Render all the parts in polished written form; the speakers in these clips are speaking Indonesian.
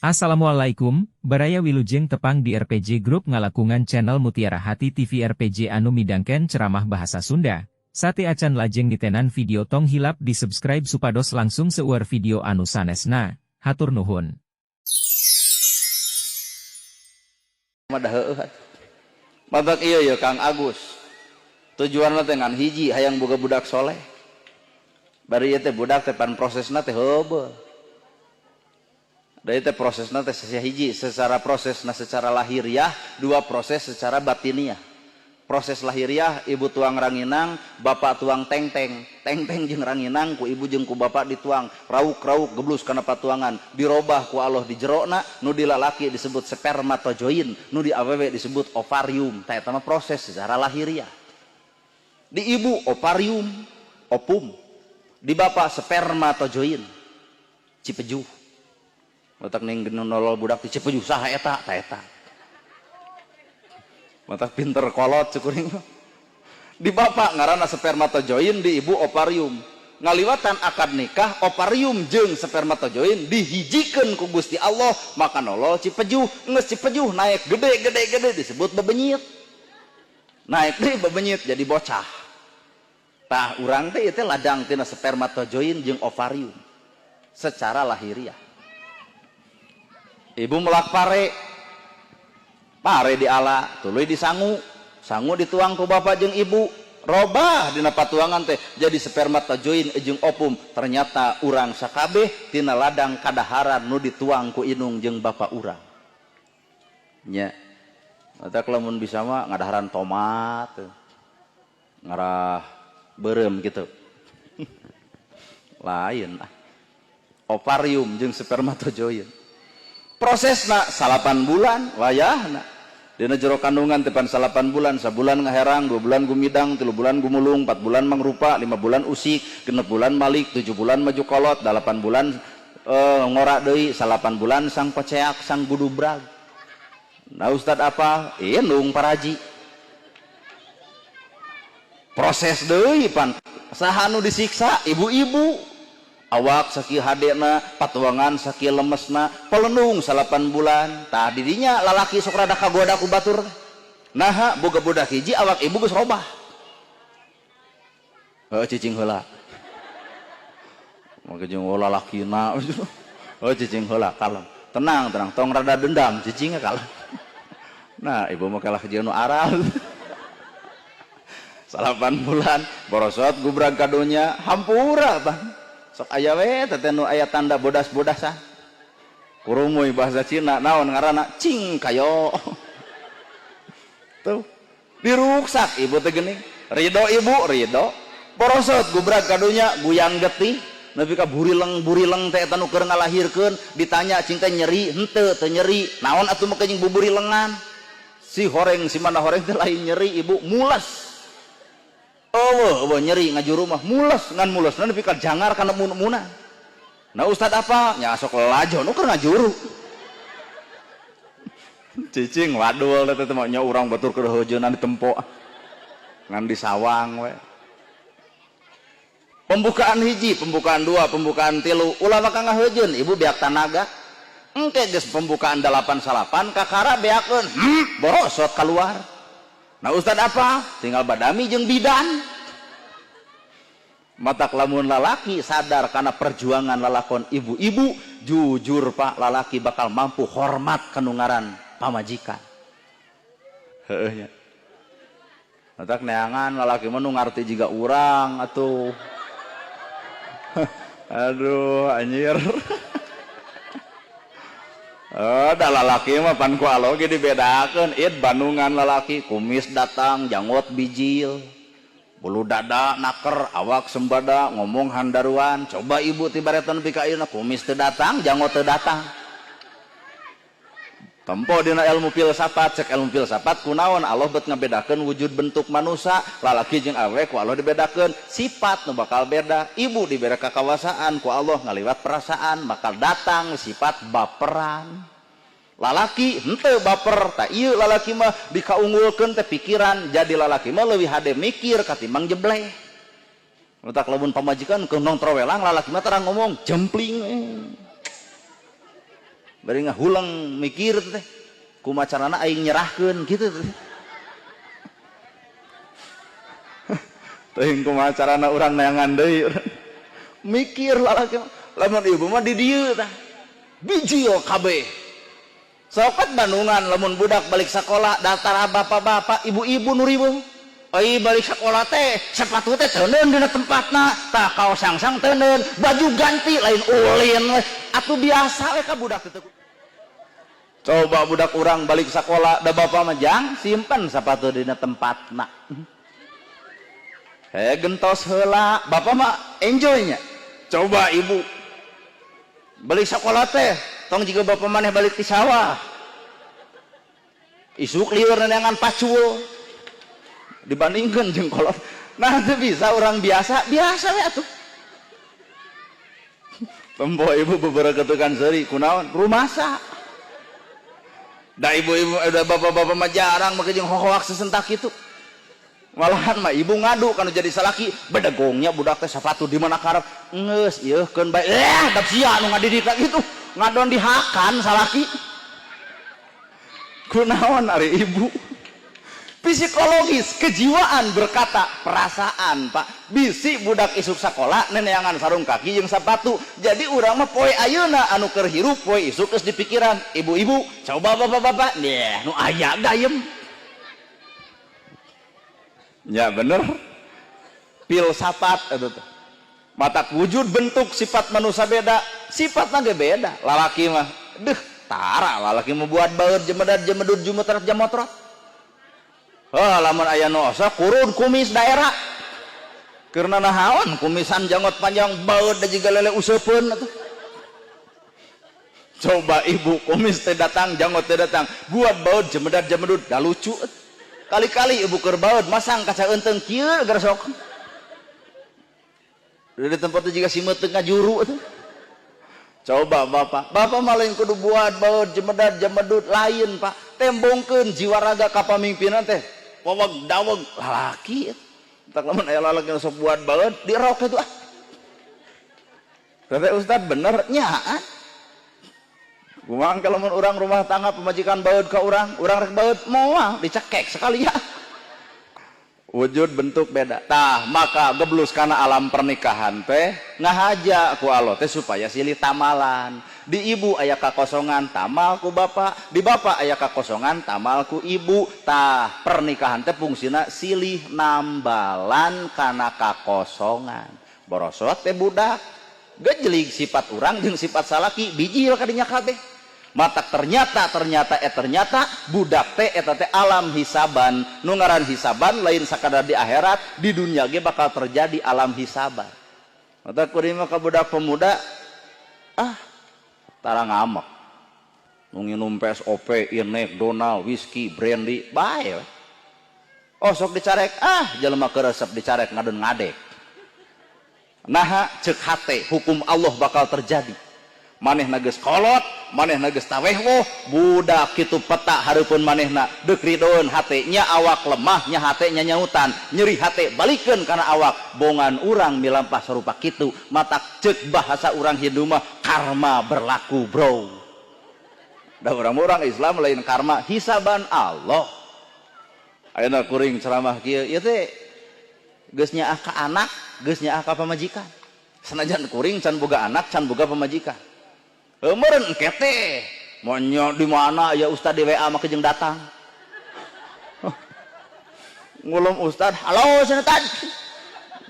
Assalamualaikum, baraya wilujeng tepang di RPG Group ngalakungan channel Mutiara Hati TV RPG anu midangken ceramah bahasa Sunda. Sate acan lajeng ditenan video tong hilap di subscribe supados langsung seueur video anu sanesna. Hatur nuhun. Matak iya ya Kang Agus. Tujuanna teh ngan hiji hayang boga budak soleh. Bari ieu teh budak teh pan prosesna teh heubeul. Da ieu teh prosesna teh hiji secara prosesna secara lahiriah, dua proses secara batiniah. Proses lahiriah ibu tuang ranginang, bapak tuang teng-teng. Teng-teng jeung ranginang ku ibu jeung ku bapak dituang, rauk-rauk geblus kana patuangan, dirobah ku Allah di jerona, nu di lalaki disebut spermatozoid, nu di awewe disebut ovarium. Tah eta mah proses secara lahiriah. Di ibu ovarium, opum. Di bapak spermatozoid, cipejuh. Matak ning nolol budak di cipejuh saha eta? Tah eta. Matak pinter kolot cukuring. Di bapak ngaranna spermatozoid, di ibu ovarium. Ngaliwatan akad nikah ovarium jeung spermatozoid dihijikeun ku Gusti Allah, maka nolol cipejuh. Geus cipejuh naik gede disebut bebenyit. Naik deui bebenyit jadi bocah. Tah urang teh ieu teh ladang tina spermatozoid jeung ovarium secara lahiriah. Ibu melak pare di ala, tuluy disangu, sangu dituang ku bapak jeung ibu, robah dina patuangan teh jadi spermatozoid jeung opum. Ternyata urang sakabeh tina ladang kadaharan nu dituang ku inung jeung bapak urang. Nya, eta lamun bisa mah ngadaharan tomat, ngarah beureum gitu. Lain ovarium jeung spermatozoid. Prosesna 8 bulan wayahna dina jero kandungan tepan 8 bulan, sabulan ngaherang, 2 bulan gumidang, 3 bulan gumulung, 4 bulan mangrupa, 5 bulan usik, 6 bulan malik, 7 bulan maju kolot, 8 bulan ngora deui, 8 bulan sang peceak, sang budubrag. Nah Ustad apa? Indung paraji. Proses deui pan. Saha nu disiksa? Ibu-ibu. Awak sakieu hadena, patuangan sakieu lemesna, pelendung 8 bulan. Tah didinya lalaki sok rada kagoda ku batur. Naha boga budak hiji awak ibu geus robah. Heuh cicing heula. Mangga jeung lalakina. Heuh cicing heula kalem. Tenang, tong rada dendam cicingnya kalem. Nah, ibu mah kalah jeung nu aral. 8 bulan borosot gubrag kadonya hampura bang. Sok aya we teh nu aya tanda bodas-bodasan. Kurumuy bahasa Cina naon ngaranna cing kayo. Tuh diruksak ibu teh geuning. Ridho ibu ridho. Borosot gubrag kadunya guyang getih nepi ka burileng teh eta nu keur ngalahirkeun ditanya cing teh nyeri henteu teu nyeri. Naon atuh mah jeung buburi lengan. Si horeng si mana horeng teh lain nyeri ibu mules. Oh, nyeri ngajuru mah mules ngan mules nepi ka jangar kana mun-muna. Nah Ustad apa? Nya sok lajo nu keur ngajuru. Cicing wadul teh mah nya urang batur keur heujeunna ditempo. Ngan disawang we. Pembukaan hiji, pembukaan dua, pembukaan tilu, ulah maka ngaheujeun ibu beak tanaga. Engke geus pembukaan 8 salapan kakara beakeun. Borosot keluar. Nah Ustad apa? Tinggal badami jeung bidan. Matak lamun lalaki sadar karena perjuangan lalakon ibu-ibu, jujur pak lalaki bakal mampu hormat kanungaran pamajikan. Heuh nya. Matak neangan lalaki mah nu ngarti jiga urang atuh. Aduh anjir. Da lalaki mah pan ku Allah ge dibedakeun. Id bandungan lalaki kumis datang janggot bijil, bulu dada naker, awak sembada, ngomong handaruan. Coba ibu tibaretan nepi ka ayeuna kumis teu datang janggot teu datang. Tempo dina ilmu filsafat, cek ilmu filsafat kunaon Allah bet ngabedakeun wujud bentuk manusia, lalaki jeung awewe ku Allah dibedakeun sifat nu bakal beda. Ibu dibere kakawasaan ku Allah ngaliwat perasaan bakal datang sifat baperan. Lalaki henteu baper, tah ieu lalaki mah dikaunggulkeun teh pikiran, jadi lalaki mah leuwih hade mikir katimbang jebleh. Utak lamun pamajikan ke nong trowelang lalaki mah terang ngomong jempling. bari ngahulang mikir teh kumacarana aing nyerahkeun gitu teh. Teuing kumacarana urang neangan deui mikir lalaki lamun ibu mah di dieu tah biji kabeh sokat Bandungan lamun budak balik sekolah daftar bapak-bapak ibu-ibu nuribeung ai balik sekolah teh sepatu teh teuneun dina tempatna tah kaos sangsang teuneun baju ganti lain ulin atuh biasa we ka budak teh. Coba budak urang balik sekolah da bapak mah jang simpen sepatu dina tempatna gentos heula bapak mah enjoy nya. Coba ibu balik sekolah teh tong jika bapak maneh balik di sawah isuk lieur neangan pacul dibandingkan jeung kolot. Nah itu bisa orang biasa we atuh. Tempo ibu beberapa ketukan seuri kunaon rumasa da ibu-ibu da bapak-bapak mah jarang make jeung hohoak sesentak kitu. Malahan mah ibu ngadu kana jadi salaki bedegongnya budak teh sepatu di mana karep geus ieu keun bae da sia anu ngadidik kitu ngadon dihakan salaki kunaon ari ibu. Psikologis kejiwaan berkata perasaan pak bisi budak isuk sekolah neneangan sarung kaki jeung sepatu jadi urang mah poe ayeuna anu keur hirup poe isuk geus dipikiran ibu-ibu coba bapak-bapak nu aya gayem ya bener filsafat itu tuh matak wujud bentuk sifat manusia beda sifatnya ge beda lalaki mah tara lalaki mau buat baeur jemedat jemedut jumetrat jamotrot lamun aya nu osa kurun kumis daerah keurna nahaon kumisan janggot panjang baeur da jiga lele useupeun atuh. Coba ibu kumis teh datang janggot teh datang buat baeur jemedat jemedut da lucu kali-kali ibu keur baud masang kaca eunteng kieu gara sok di tempat itu juga si meuteup ngajuru atuh. Coba bapak mah lain kudu buat baud jemedat jemedut lain pak tembongkeun jiwa raga ka pamingpinan teh wawag daweg lalaki tak lamun aya lalaki nu sok buat baud dirok itu ah teh ustad bener nya kumaha kalau mun urang rumah tangga pemajikan baud ka urang rek baud moal dicekek sekali ya wujud bentuk beda tah maka geblus kana alam pernikahan teh ngahaja ku Allah teh supaya silih tamalan di ibu aya kakosongan tamal ku bapak di bapak aya kakosongan tamal ku ibu tah pernikahan teh fungsina silih nambalan kana kakosongan borosot teh budak gejelig sifat urang jeung sifat salaki bijil kadinya kabeh mata ternyata budak teh eta teh alam hisaban nu ngaran hisaban lain sakadar di akhirat di dunia ge bakal terjadi alam hisaban mata kuring ka budak pemuda tara ngamak nu nginum PSOP Inek Donald whisky brandy bae sok dicarek jelema keur resep dicarek ngadon ngadek nah ceuk hate hukum Allah bakal terjadi manehna geus kolot manehna geus tawehwoh budak kitu peta hareupeun manehna deuk ridoeun hate nya awak lemah nya hate nya nyautan nyeri hate balikeun kana awak bongan urang milampah sarupa kitu matak ceuk bahasa urang Hindu mah karma berlaku bro da urang-urang Islam lain karma hisaban Allah ayeuna kuring ceramah kieu ieu teh geus nyaah ka anak geus nyaah ka pamajikan sanajan kuring can boga anak can boga pamajikan meureun engke monya di mana ya ustad di WA mah kejeung datang ngulum ustad halo senetan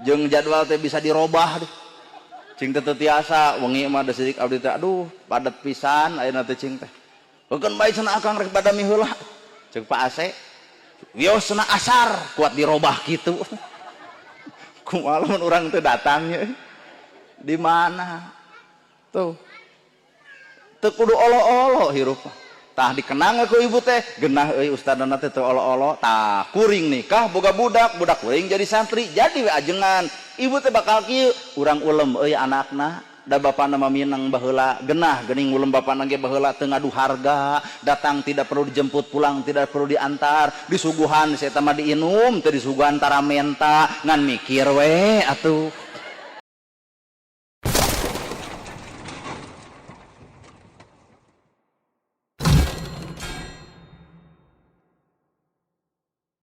jeung jadwal teh bisa dirobah deh cing teh tiasa wengi mah da sidik abdi teh aduh padet pisan ayeuna teh cing teh peukeun bae cenah akang rek badami heula ceuk Pak Ase wiosna asar kuat dirobah kitu kumaha lamun urang teh datangnya di mana tuh teu kudu olo-olo hirup tah dikenang ku ibu teh genah euy ustadna teh teu olo-olo tah kuring nikah boga budak kuring jadi santri jadi we ajengan ibu teh bakal kieu urang ulem euy anakna da bapana mah minang baheula genah geuning ulem bapana ge baheula teu ngadu harga datang tidak perlu dijemput pulang tidak perlu diantar disuguhan saya mah diinum teu disuguhan tara menta ngan mikir we atuh